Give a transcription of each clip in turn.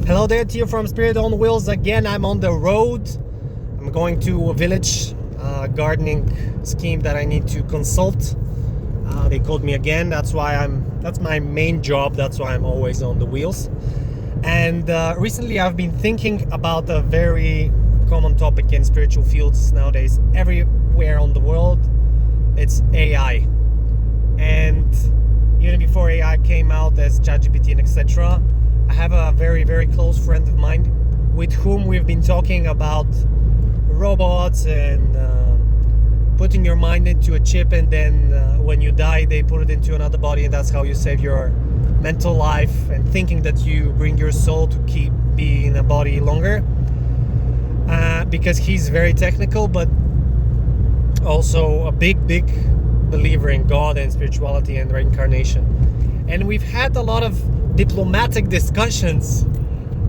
Hello there, Theo from Spirit on Wheels. Again, I'm on the road. I'm going to a village gardening scheme that I need to consult. They called me again. That's my main job. That's why I'm always on the wheels. And recently I've been thinking about a very common topic in spiritual fields nowadays, everywhere on the world. It's AI. And even before AI came out as ChatGPT and etc., I have a very, very close friend of mine with whom we've been talking about robots and putting your mind into a chip, and then when you die they put it into another body, and that's how you save your mental life, and thinking that you bring your soul to keep being in a body longer, because he's very technical but also a big believer in God and spirituality and reincarnation. And we've had a lot of diplomatic discussions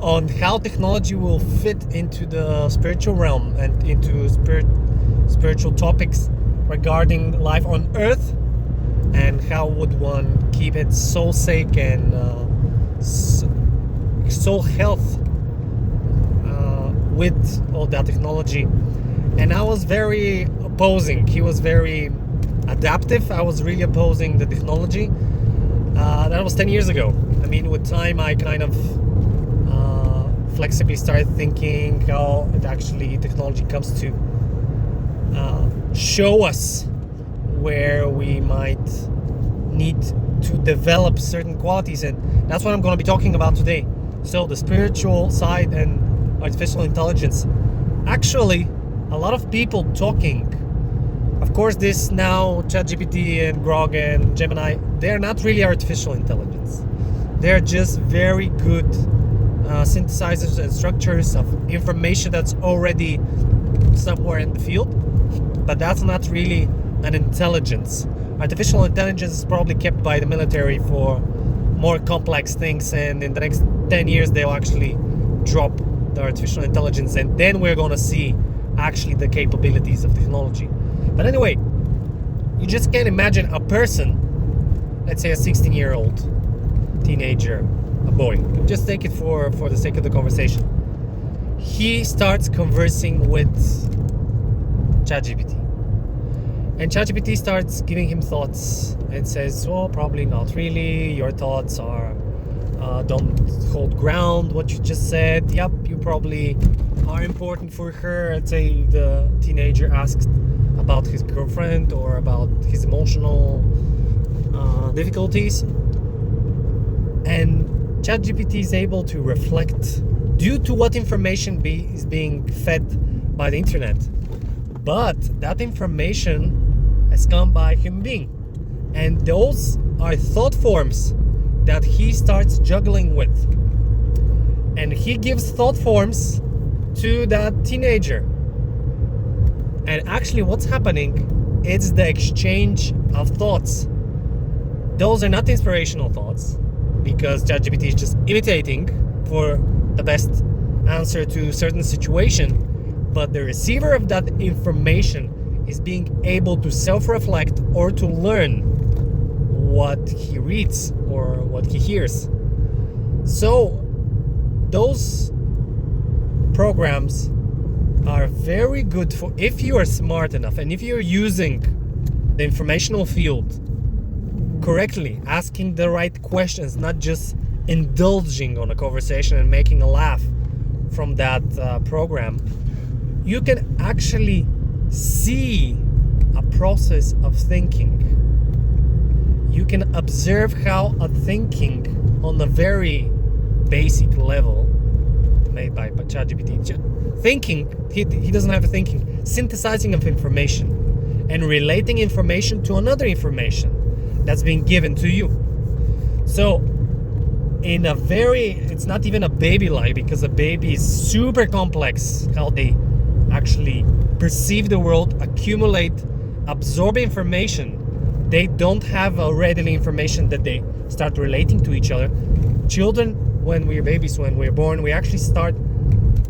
on how technology will fit into the spiritual realm and into spiritual topics regarding life on Earth, and how would one keep its soul sake and soul health with all that technology. And I was very opposing. He was very adaptive. I was really opposing the technology. That was 10 years ago. I mean, with time I kind of flexibly started thinking how technology comes to show us where we might need to develop certain qualities, and that's what I'm going to be talking about today. So the spiritual side and artificial intelligence. Actually, a lot of people talking, of course, this now ChatGPT and Grok and Gemini, they're not really artificial intelligence. They're just very good synthesizers and structures of information that's already somewhere in the field, but that's not really an intelligence. Artificial intelligence is probably kept by the military for more complex things, and in the next 10 years they'll actually drop the artificial intelligence, and then we're going to see actually the capabilities of technology. But anyway, you just can't imagine a person, let's say a 16-year-old teenager, a boy, just take it for the sake of the conversation. He starts conversing with ChatGPT, and ChatGPT starts giving him thoughts and says, well, probably not really, your thoughts are don't hold ground, what you just said. Yep, you probably are important for her. Let's say the teenager asks about his girlfriend or about his emotional difficulties, and ChatGPT is able to reflect due to what information is being fed by the internet. But that information has come by a human being, and those are thought forms that he starts juggling with, and he gives thought forms to that teenager. And actually what's happening is the exchange of thoughts. Those are not inspirational thoughts, because ChatGPT is just imitating for the best answer to a certain situation, but the receiver of that information is being able to self-reflect or to learn what he reads or what he hears. So those programs are very good for, if you are smart enough and if you're using the informational field correctly, asking the right questions, not just indulging on a conversation and making a laugh from that program. You can actually see a process of thinking. You can observe how a thinking on a very basic level made by ChatGPT. Thinking, he doesn't have a thinking. Synthesizing of information and relating information to another information that's being given to you. So in a very, it's not even a baby-like, because a baby is super complex how they actually perceive the world, accumulate, absorb information. They don't have readily information that they start relating to each other. Children, when we're babies, when we're born, we actually start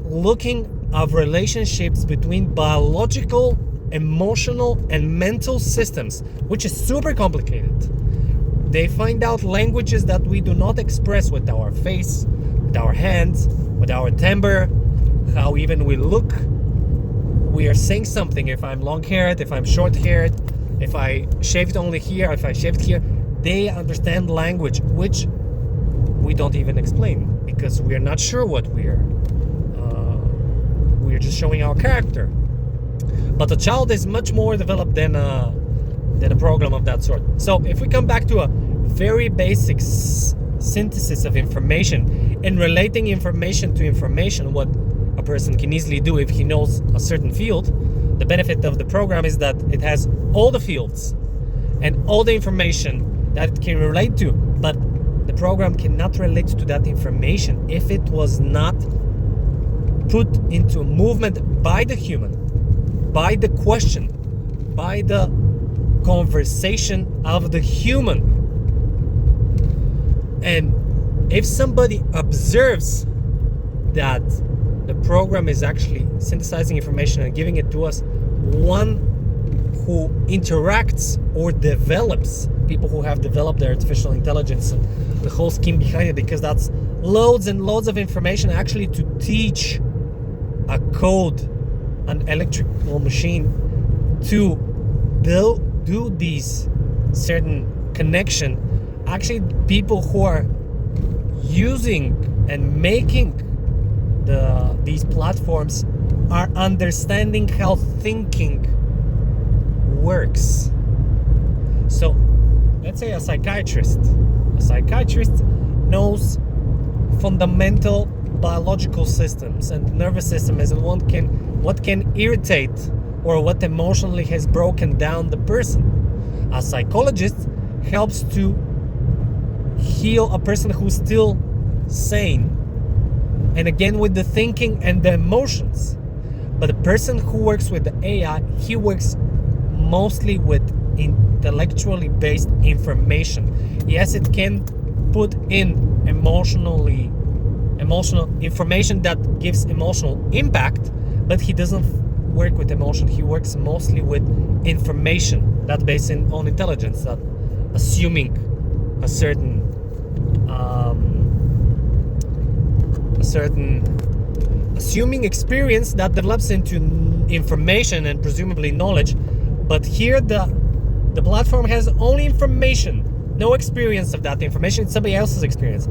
looking of relationships between biological, emotional, and mental systems, which is super complicated. They find out languages that we do not express with our face, with our hands, with our timbre, how even we look. We are saying something. If I'm long-haired, if I'm short-haired, if I shaved only here, if I shaved here, they understand language, which we don't even explain because we are not sure what we are. We are just showing our character. But a child is much more developed than a program of that sort. So if we come back to a very basic synthesis of information and relating information to information, what a person can easily do if he knows a certain field, the benefit of the program is that it has all the fields and all the information that it can relate to, but the program cannot relate to that information if it was not put into a movement by the human, by the question, by the conversation of the human. And if somebody observes that the program is actually synthesizing information and giving it to us, one who interacts or develops, people who have developed the artificial intelligence and the whole scheme behind it, because that's loads and loads of information actually to teach a code, an electrical machine to do these certain connection. Actually, people who are using and making these platforms are understanding how thinking works. So let's say a psychiatrist knows fundamental biological systems and the nervous system is what can irritate or what emotionally has broken down the person. A psychologist helps to heal a person who's still sane, and again with the thinking and the emotions. But the person who works with the AI, he works mostly with intellectually based information. Yes, it can put in emotional information that gives emotional impact, but he doesn't work with emotion. He works mostly with information that's based on intelligence, that assuming a certain assuming experience that develops into information and presumably knowledge. But here the platform has only information, no experience of that information. It's somebody else's experience.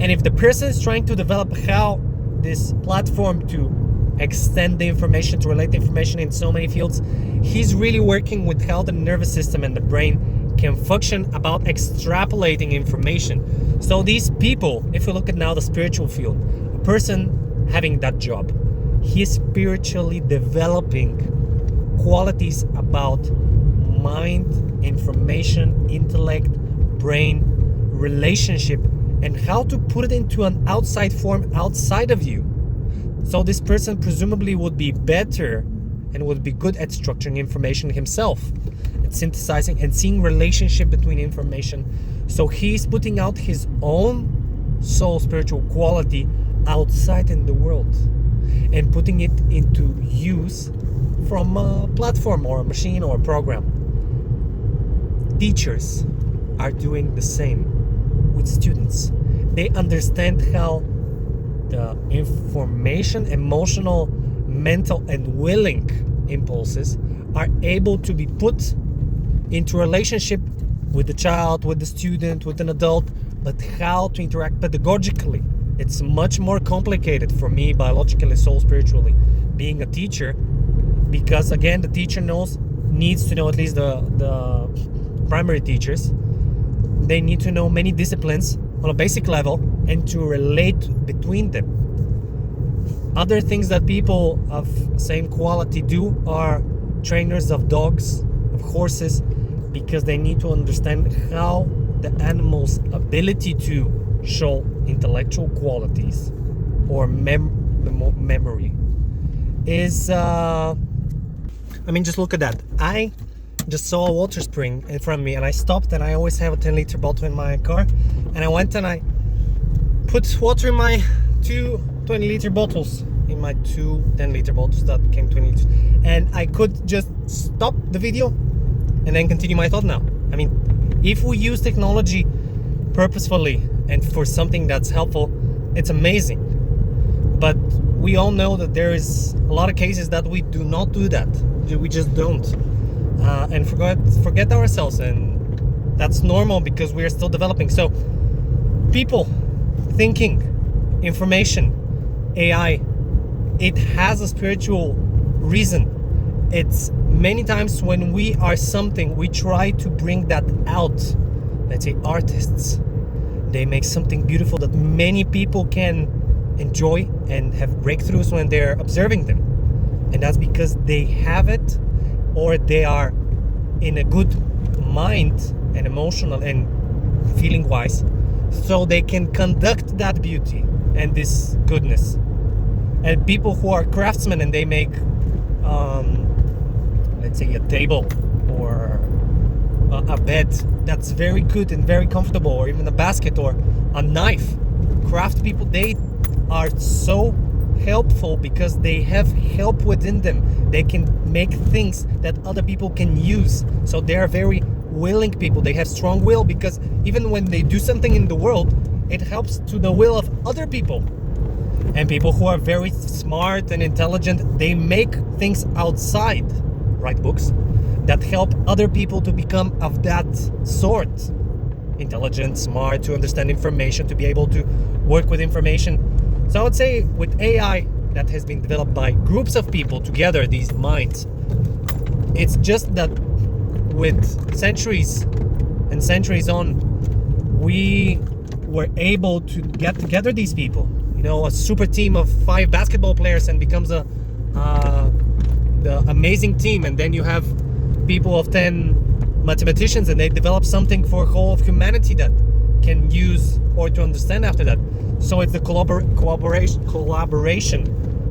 And if the person is trying to develop how this platform to extend the information, to relate the information in so many fields, he's really working with how the nervous system and the brain can function about extrapolating information. So these people, if we look at now the spiritual field, a person having that job, he is spiritually developing qualities about mind, information, intellect, brain, relationship, and how to put it into an outside form outside of you. So this person presumably would be better and would be good at structuring information himself, at synthesizing and seeing relationship between information. So he's putting out his own soul spiritual quality outside in the world and putting it into use from a platform or a machine or a program. Teachers are doing the same with students. They understand how the information, emotional, mental, and willing impulses are able to be put into relationship with the child, with the student, with an adult, but how to interact pedagogically. It's much more complicated for me, biologically, soul spiritually, being a teacher, because again, the teacher needs to know, at least the primary teachers, they need to know many disciplines on a basic level and to relate between them. Other things that people of same quality do are trainers of dogs, of horses, because they need to understand how the animal's ability to show intellectual qualities or memory is just look at that. I just saw a water spring in front of me and I stopped, and I always have a 10-liter bottle in my car, and I went and I put water in my two 20-liter bottles, in my two 10-liter bottles that became 20 liters, and I could just stop the video and then continue my thought now. I mean, if we use technology purposefully and for something that's helpful, it's amazing. But we all know that there is a lot of cases that we do not do that. We just don't, and forget ourselves, and that's normal because we are still developing. So people, thinking, information, AI, it has a spiritual reason. It's many times when we are something, we try to bring that out. Let's say artists, they make something beautiful that many people can enjoy and have breakthroughs when they're observing them. And that's because they have it, or they are in a good mind and emotional and feeling wise, so they can conduct that beauty and this goodness. And people who are craftsmen and they make let's say a table or a bed that's very good and very comfortable, or even a basket or a knife. Craft people, they are so helpful because they have help within them. They can make things that other people can use. So they are very willing people. They have strong will, because even when they do something in the world, it helps to the will of other people. And people who are very smart and intelligent, they make things outside, write books that help other people to become of that sort. Intelligent, smart, to understand information, to be able to work with information. So I would say with AI that has been developed by groups of people together, these minds, it's just that with centuries and centuries on, we were able to get together these people. You know, a super team of 5 basketball players and becomes the amazing team. And then you have people of 10 mathematicians and they develop something for whole of humanity that can use or to understand after that. So it's the collaboration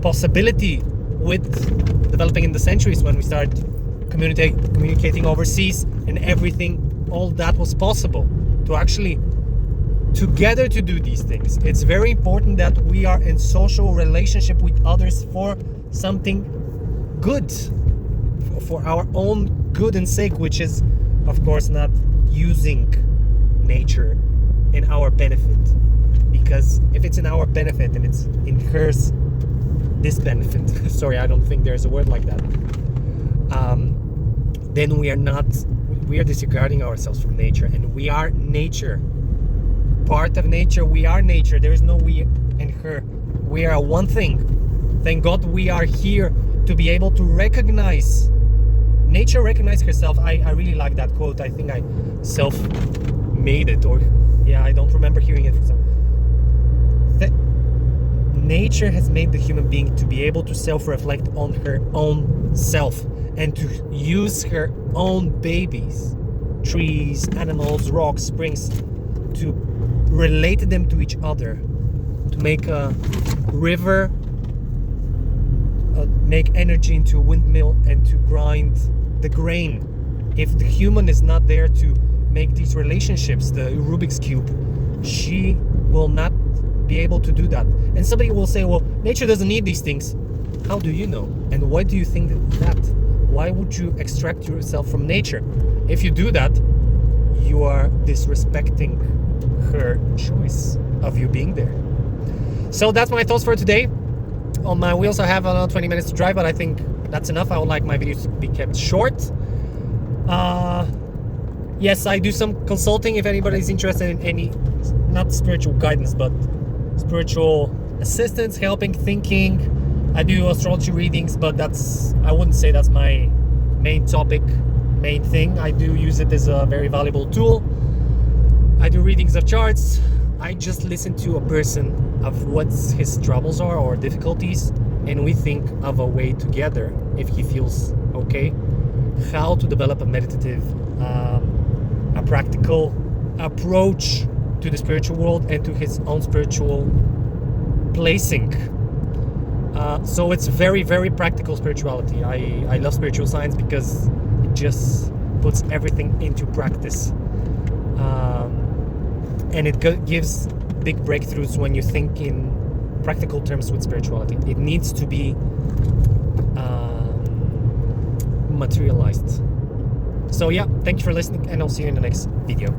possibility with developing in the centuries when we start communicating overseas and everything. All that was possible to actually together to do these things. It's very important that we are in social relationship with others for something good, for our own good and sake, which is of course not using nature in our benefit. Because if it's in our benefit and it's incurs disbenefit, sorry, I don't think there's a word like that, then we are disregarding ourselves from nature, and we are nature. Part of nature, we are nature. There is no we and her. We are one thing. Thank God we are here to be able to recognize. Nature recognizes herself. I really like that quote. I think I self-made it, or yeah, I don't remember hearing it from someone. Nature has made the human being to be able to self-reflect on her own self and to use her own babies, trees, animals, rocks, springs, to relate them to each other, to make a river, make energy into a windmill, and to grind the grain. If the human is not there to make these relationships, the Rubik's Cube, she will not be able to do that. And somebody will say, well, nature doesn't need these things. How do you know? And why do you think that? Why would you extract yourself from nature? If you do that, you are disrespecting her choice of you being there. So that's my thoughts for today. On my wheels I have another 20 minutes to drive, but I think that's enough. I would like my videos to be kept short. Yes, I do some consulting if anybody's interested in any, not spiritual guidance, but spiritual assistance, helping, thinking. I do astrology readings, but I wouldn't say that's my main topic, main thing. I do use it as a very valuable tool. I do readings of charts. I just listen to a person of what his troubles are or difficulties, and we think of a way together, if he feels okay, how to develop a meditative, a practical approach to the spiritual world and to his own spiritual placing. So it's very, very practical spirituality. I love spiritual science because it just puts everything into practice. And it gives big breakthroughs when you think in practical terms with spirituality. It needs to be materialized. So yeah, thank you for listening, and I'll see you in the next video.